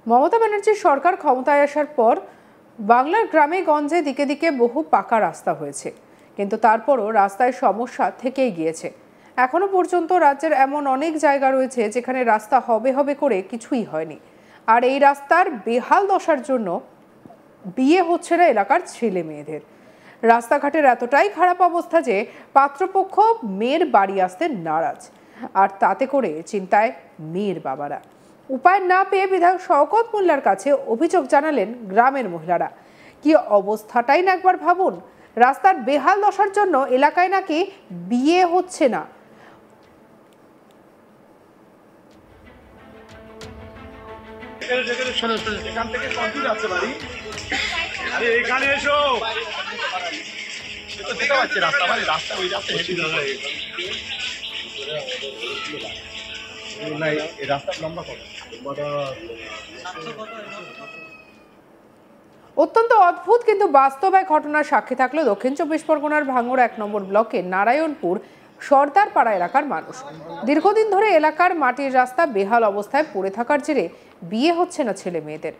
মমতা ব্যানার্জির সরকার ক্ষমতায় আসার পর বাংলার গ্রামে গঞ্জে দিকে দিকে বহু পাকা রাস্তা হয়েছে, কিন্তু তারপরও রাস্তায় সমস্যা থেকেই গিয়েছে। এখনো পর্যন্ত রাজ্যের এমন অনেক জায়গা রয়েছে যেখানে রাস্তা হবে হবে করে কিছুই হয়নি। আর এই রাস্তার বেহাল দশার জন্য বিয়ে হচ্ছে না এলাকার ছেলে মেয়েদের। রাস্তাঘাটের এতটাই খারাপ অবস্থা যে পাত্রপক্ষ মেয়ের বাড়ি আসতে নারাজ, আর তাতে করে চিন্তায় মেয়ের বাবারা। উপায় না পেয়ে বিধায়ক শওকত মোল্লার কাছে অভিযোগ জানালেন গ্রামের মহিলারা। কি অবস্থাটাই না একবার ভাবুন। রাস্তার বেহাল দশার জন্য এলাকায় নাকি বিয়ে হচ্ছে না। অত্যন্ত অদ্ভুত কিন্তু বাস্তব এক ঘটনার সাক্ষী থাকলো দক্ষিণ 24 পরগনার ভাঙড় 1 নম্বর ব্লকের নারায়ণপুর সর্দারপাড়া এলাকার মানুষ। দীর্ঘদিন ধরে এলাকার মাটির রাস্তা বেহাল অবস্থায় পড়ে থাকার জেরে বিয়ে হচ্ছে না ছেলে মেয়েদের,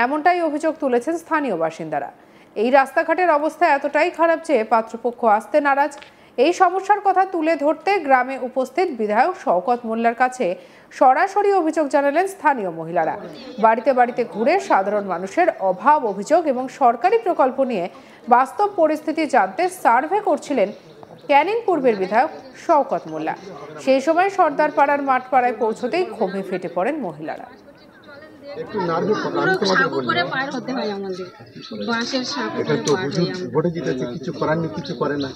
এমনটাই অভিযোগ তুলেছেন স্থানীয় বাসিন্দারা। এই রাস্তাঘাটের অবস্থা এতটাই খারাপ যে পাত্রপক্ষ আসতে নারাজ। এই সমস্যার কথা তুলে ধরতে গ্রামে উপস্থিত বিধায়ক শওকত মোল্লার কাছে সরাসরি অভিযোগ জানালেন স্থানীয় মহিলারা। বাড়িতে বাড়িতে ঘুরে সাধারণ মানুষের অভাব অভিযোগ এবং সরকারি প্রকল্প নিয়ে বাস্তব পরিস্থিতি জানতে সার্ভে করছিলেন ক্যানিং পূর্বের বিধায়ক শওকত মোল্লা। সেই সময় সর্দারপাড়ার মাঠপাড়ায় পৌঁছতেই ক্ষোভে ফেটে পড়েন মহিলারা। একটু নার্ভাস আমি তোমাদের বলি পার হতে হয় আমাদের বাঁশের সাঁকো এটা তো বুঝুন ভোটে জিতেছে কিছু করার নেই, কিছু করে না।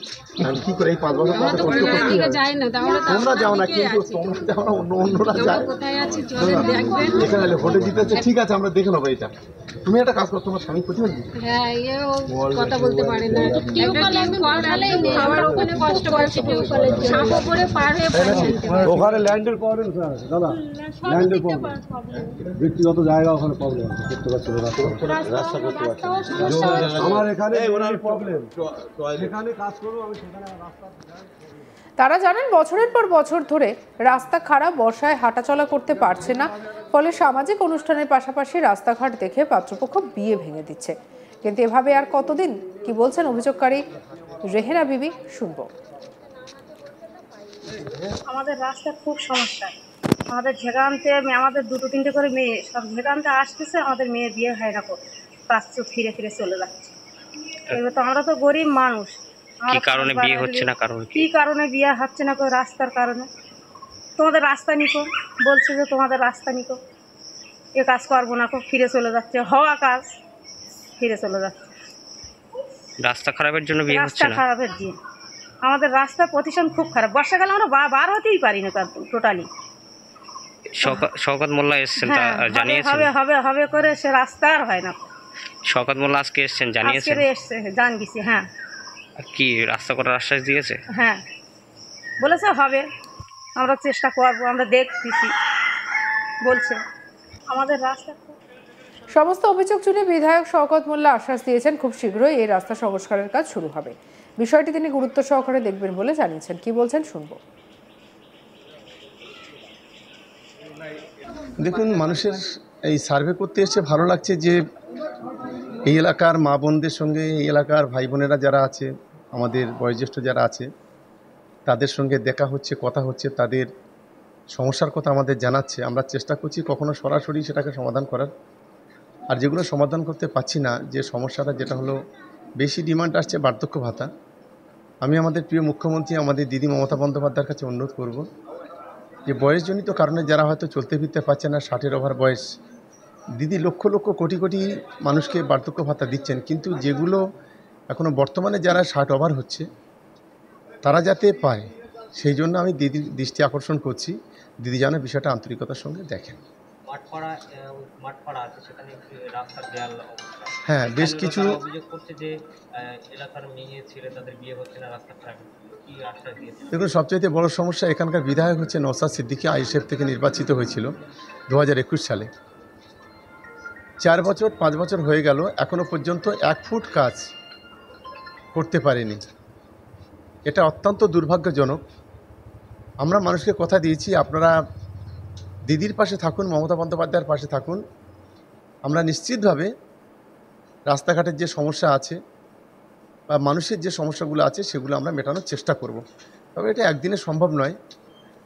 আমি কি করে এই 5 বছর পর কষ্ট করতে যাই না, তোমরা যাও না, কিন্তু তোমরা যাও না, অন্যরা যায়। কোথায় আছে চলেন দেখবেন। এখানে ভোটে জিতেছে, ঠিক আছে আমরা দেখে নেবো। এটা তুমি একটা কাজ করো, তোমার স্বামী প্রতিবন্ধী, হ্যাঁ এও কথা বলতে পারে না, আমার ওখানে কষ্ট পাচ্ছে, সাঁকো করে পার হয়ে ওখানে ল্যান্ডের প্রবলেম দাদা, ল্যান্ডের প্রবলেম, ব্যক্তিগত জায়গা ওখানে প্রবলেম করতে পারছে রাস্তা করতে পারছে। আমার এখানে প্রবলেম, সেখানে কাজ করবো আমি, সেখানে রাস্তা। তারা জানেন বছরের পর বছর ধরে রাস্তা খারাপ, বর্ষায় হাঁটাচলা করতে পারছে না, ফলে সামাজিক অনুষ্ঠানের পাশাপাশি রাস্তাঘাট দেখে পাত্রপক্ষ বিয়ে ভেঙে দিচ্ছে। কিন্তু এভাবে আর কতদিন? কি বলছেন অভিযোগকারী রেহেনা বিবি, শুনবো। আমাদের রাস্তা খুব সমস্যা। আমাদের ঝেগানতে আমাদের 2-3টে করে মেয়ে সব ঝেগানতে আসতেছে, আমাদের মেয়ে বিয়ে হয় না, পাঁচশো ফিরে ফিরে চলে যাচ্ছে। এবার তো আমরা তো গরিব মানুষ, কি কারণে বিয়ে হচ্ছে না? কি কারণে বিয়ে হচ্ছে না? রাস্তার কারণে। তোমাদের রাস্তা নিকো বলছে যে তোমাদের রাস্তা নিকো, এ কাজ করবো না, ফিরে চলে যাচ্ছে, হওয়া কাজ ফিরে চলে যাচ্ছে। রাস্তা খারাপের জন্য বিয়ে হচ্ছে না? রাস্তা খারাপের দিন আমাদের রাস্তার পজিশন খুব খারাপ, বর্ষাকালে আমরা বার হতেই পারি না টোটালি। শওকত মোল্লা এসেছেন, জানিয়েছেন হবে হবে হবে করে সে রাস্তা আর হয় না। শওকত মোল্লা আজকে এসেছেন, জানিয়েছেন? এসছে, জান গেছি। হ্যাঁ, কি রাস্তা করার আশ্বাস দিয়েছে? হ্যাঁ বলেছে হবে, আমরা চেষ্টা করবো, আমরা দেখতেছি বলছে। আমাদের রাস্তা সমস্ত অভিযোগ শুনে বিধায়ক শওকত মোল্লা আশ্বাস দিয়েছেন খুব শীঘ্রই এই রাস্তা সংস্কারের কাজ শুরু হবে। বিষয়টি তিনি গুরুত্ব সহকারে দেখবেন বলে জানিয়েছেন। কি বলছেন শুনবো। দেখুন, মানুষের এই সার্ভে করতে এসে ভালো লাগছে যে এই এলাকার মা বোনদের সঙ্গে, এই এলাকার ভাই বোনেরা যারা আছে, আমাদের বয়োজ্যেষ্ঠ যারা আছে, তাদের সঙ্গে দেখা হচ্ছে, কথা হচ্ছে, তাদের সমস্যার কথা আমাদের জানাচ্ছে। আমরা চেষ্টা করছি কখনো সরাসরি সেটাকে সমাধান করার, আর যেগুলো সমাধান করতে পারছি না, যে সমস্যাটা যেটা হলো বেশি ডিমান্ড আসছে বার্ধক্য ভাতা। আমি আমাদের প্রিয় মুখ্যমন্ত্রী আমাদের দিদি মমতা বন্দ্যোপাধ্যায়ের কাছে অনুরোধ করব যে বয়সজনিত কারণে যারা হয়তো চলতে ফিরতে পারছে না, 60-এর ওভার বয়স, দিদি লক্ষ লক্ষ কোটি কোটি মানুষকে বার্ধক্য ভাতা দিচ্ছেন, কিন্তু যেগুলো এখনও বর্তমানে যারা 60 ওভার হচ্ছে তারা যাতে পায়, সেই জন্য আমি দিদির দৃষ্টি আকর্ষণ করছি। দিদি যেন বিষয়টা আন্তরিকতার সঙ্গে দেখেন। হ্যাঁ, বেশ কিছু অভিযোগ করছে যে এলাকার মেয়ে ছেলে তাদের বিয়ে হচ্ছে না রাস্তা খারাপ। দেখুন, সবচাইতে বড় সমস্যা এখানকার বিধায়ক হচ্ছে নওশাদ সিদ্দিকী, আইএসএফ থেকে নির্বাচিত হয়েছিল 2021 সালে। 4 বছর 5 বছর হয়ে গেল, এখনও পর্যন্ত 1 ফুট কাজ করতে পারেনি। এটা অত্যন্ত দুর্ভাগ্যজনক। আমরা মানুষকে কথা দিয়েছি, আপনারা দিদির পাশে থাকুন, মমতা বন্দ্যোপাধ্যায়ের পাশে থাকুন, আমরা নিশ্চিতভাবে রাস্তাঘাটের যে সমস্যা আছে বা মানুষের যে সমস্যাগুলো আছে সেগুলো আমরা মেটানোর চেষ্টা করব। তবে এটা একদিনে সম্ভব নয়,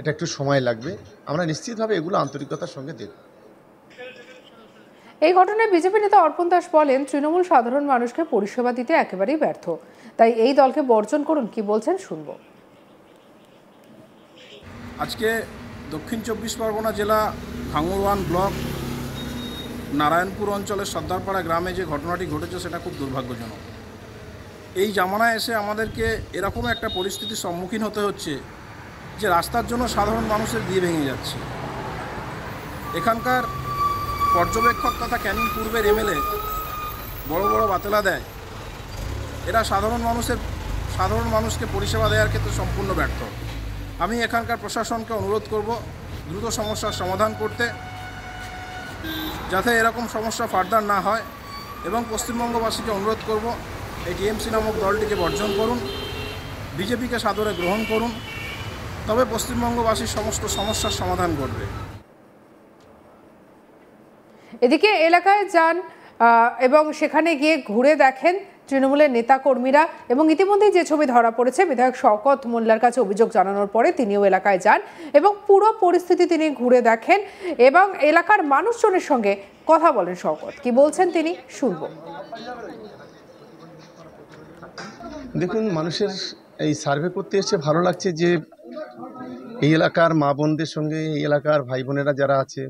এটা একটু সময় লাগবে। আমরা নিশ্চিতভাবে এগুলো আন্তরিকতার সঙ্গে দেখব। এই ঘটনায় বিজেপি নেতা অর্পণ দাস বলেন, তৃণমূল সাধারণ মানুষকে পরিষেবা দিতে একেবারেই ব্যর্থ, তাই এই দলকে বর্জন করুন। কি বলছেন শুনবো। আজকে দক্ষিণ 24 পরগনা জেলা ভাঙড় 1 ব্লক নারায়ণপুর অঞ্চলের সর্দারপাড়া গ্রামে যে ঘটনাটি ঘটেছে সেটা খুব দুর্ভাগ্যজনক। এই জামানায় এসে আমাদেরকে এরকম একটা পরিস্থিতির সম্মুখীন হতে হচ্ছে যে রাস্তার জন্য সাধারণ মানুষের বিয়ে ভেঙে যাচ্ছে। এখানকার পর্যবেক্ষক তথা ক্যানিং পূর্বের এমএলএ বড় বড় বাতেলা দেয়, এরা সাধারণ মানুষকে পরিষেবা দেওয়ার ক্ষেত্রে সম্পূর্ণ ব্যর্থ। আমি এখানকার প্রশাসনকে অনুরোধ করব দ্রুত সমস্যার সমাধান করতে, যাতে এরকম সমস্যা ফার্দার না হয়, এবং পশ্চিমবঙ্গবাসীকে অনুরোধ করব এই টিএমসি নামক দলটিকে বর্জন করুন, বিজেপিকে সাদরে গ্রহণ করুন, তবে পশ্চিমবঙ্গবাসীর সমস্ত সমস্যার সমাধান ঘটবে। এদিকে এলাকায় যান এবং সেখানে গিয়ে ঘুরে দেখেন তৃণমূলের নেতাকর্মীরা, এবং ইতিমধ্যেই যে ছবি ধরা পড়েছে, বিধায়ক শওকত মোল্লার কাছে অভিযোগ জানানোর পরে তিনিও এলাকায় যান এবং পুরো পরিস্থিতি তিনি ঘুরে দেখেন এবং এলাকার মানুষজনের সঙ্গে কথা বলেন শওকত। কি বলছেন তিনি শুনব। দেখুন, মানুষের এই সার্ভে করতে এসে ভালো লাগছে যে এই এলাকার মা বোনদের সঙ্গে, এই এলাকার ভাই বোনেরা যারা আছে,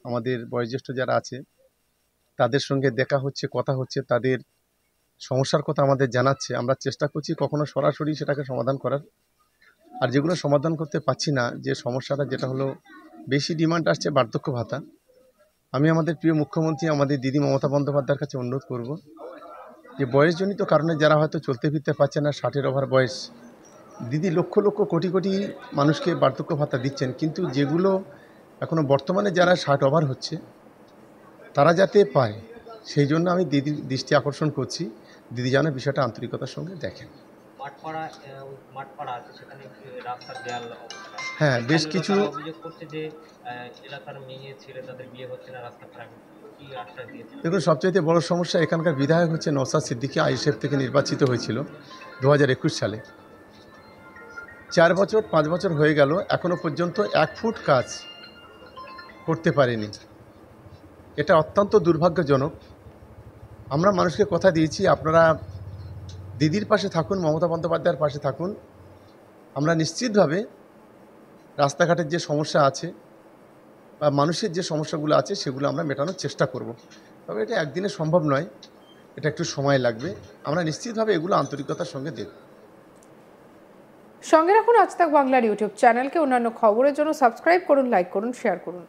আমাদের বয়োজ্যেষ্ঠ যারা আছে, তাদের সঙ্গে দেখা হচ্ছে, কথা হচ্ছে, তাদের সমস্যার কথা আমাদের জানাচ্ছে। আমরা চেষ্টা করছি কখনো সরাসরি সেটাকে সমাধান করার, আর যেগুলো সমাধান করতে পারছি না, যে সমস্যাটা যেটা হলো বেশি ডিমান্ড আসছে বার্ধক্য ভাতা। আমি আমাদের প্রিয় মুখ্যমন্ত্রী আমাদের দিদি মমতা বন্দ্যোপাধ্যায়ের কাছে অনুরোধ করব যে বয়সজনিত কারণে যারা হয়তো চলতে ফিরতে পারছে না, 60-এর ওভার বয়স, দিদি লক্ষ লক্ষ কোটি কোটি মানুষকে বার্ধক্য ভাতা দিচ্ছেন, কিন্তু যেগুলো এখনও বর্তমানে যারা 60 ওভার হচ্ছে তারা যাতে পায়, সেই জন্য আমি দিদির দৃষ্টি আকর্ষণ করছি। দিদি যেন বিষয়টা আন্তরিকতার সঙ্গে দেখেন। মাঠপাড়া আছে, সেখানে রাস্তার দেয়াল অবস্থা। হ্যাঁ, বেশ কিছু অভিযোগ করছে যে এলাকার মেয়ে ছেলে তাদের বিয়ে হচ্ছে না, রাস্তা খারাপ। কি আশ্বাস দিয়েছে? দেখুন, সবচাইতে বড় সমস্যা এখানকার বিধায়ক হচ্ছে নওশাদ সিদ্দিকী, আইএসএফ থেকে নির্বাচিত হয়েছিল 2021 সালে। 4 বছর 5 বছর হয়ে গেল, এখনো পর্যন্ত 1 ফুট কাজ করতে পারেনি। এটা অত্যন্ত দুর্ভাগ্যজনক। আমরা মানুষকে কথা দিয়েছি, আপনারা দিদির পাশে থাকুন, মমতা বন্দ্যোপাধ্যায়ের পাশে থাকুন। আমরা নিশ্চিতভাবে রাস্তাঘাটের যে সমস্যা আছে বা মানুষের যে সমস্যাগুলো আছে সেগুলো আমরা মেটানোর চেষ্টা করব। তবে এটা একদিনে সম্ভব নয়, এটা একটু সময় লাগবে। আমরা নিশ্চিতভাবে এগুলো আন্তরিকতার সঙ্গে দেখব। সঙ্গে রাখুন আজ তাক বাংলার ইউটিউব চ্যানেলকে। অন্যান্য খবরের জন্য সাবস্ক্রাইব করুন, লাইক করুন, শেয়ার করুন।